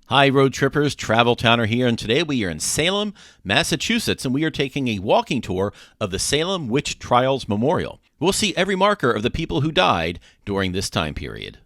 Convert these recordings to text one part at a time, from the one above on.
Hi, road trippers, Travel Towner here, and today we are in Salem, Massachusetts, and we are taking a walking tour of the Salem Witch Trials Memorial. We'll see every marker of the people who died during this time period.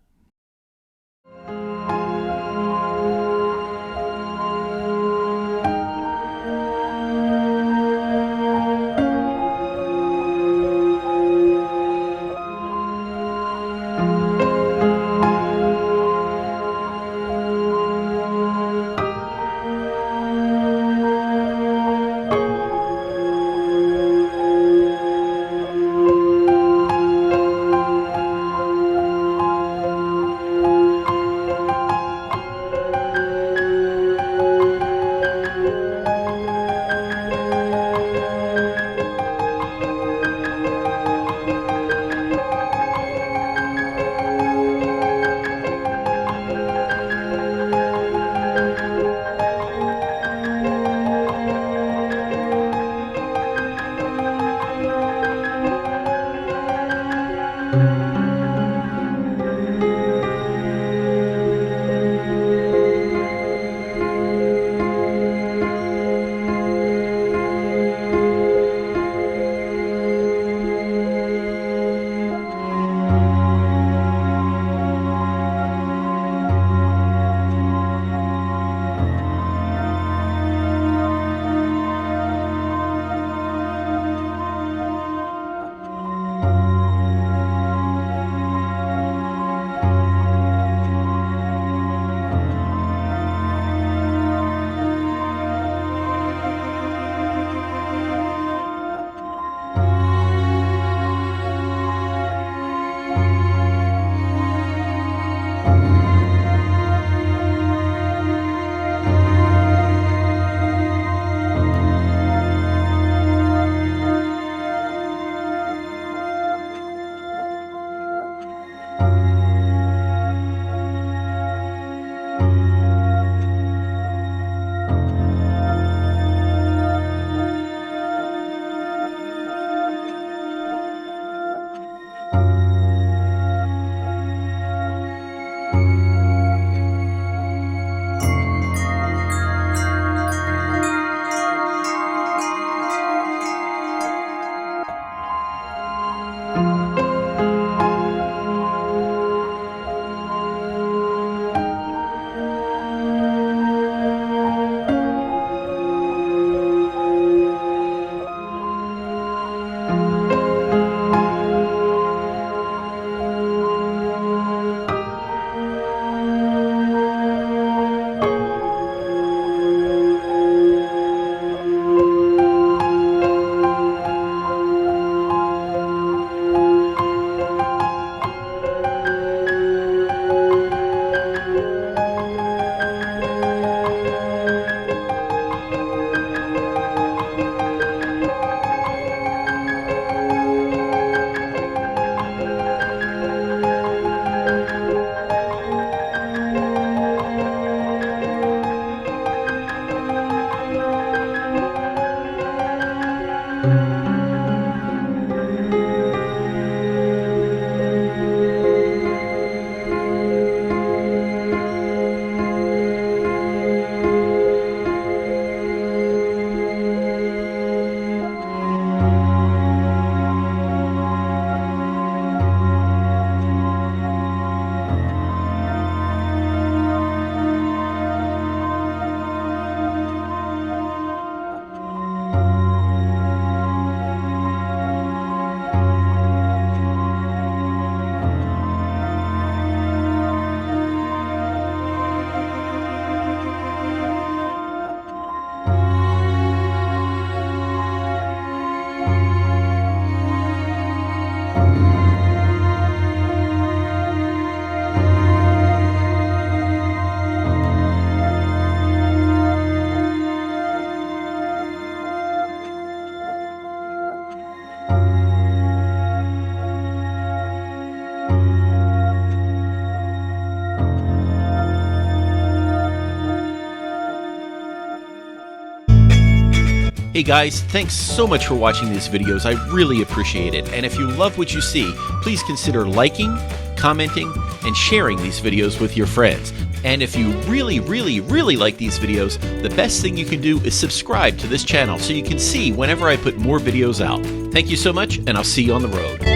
Hey guys, thanks so much for watching these videos. I really appreciate it. And if you love what you see, please consider liking, commenting, and sharing these videos with your friends. And if you really, really, really like these videos, the best thing you can do is subscribe to this channel so you can see whenever I put more videos out. Thank you so much, and I'll see you on the road.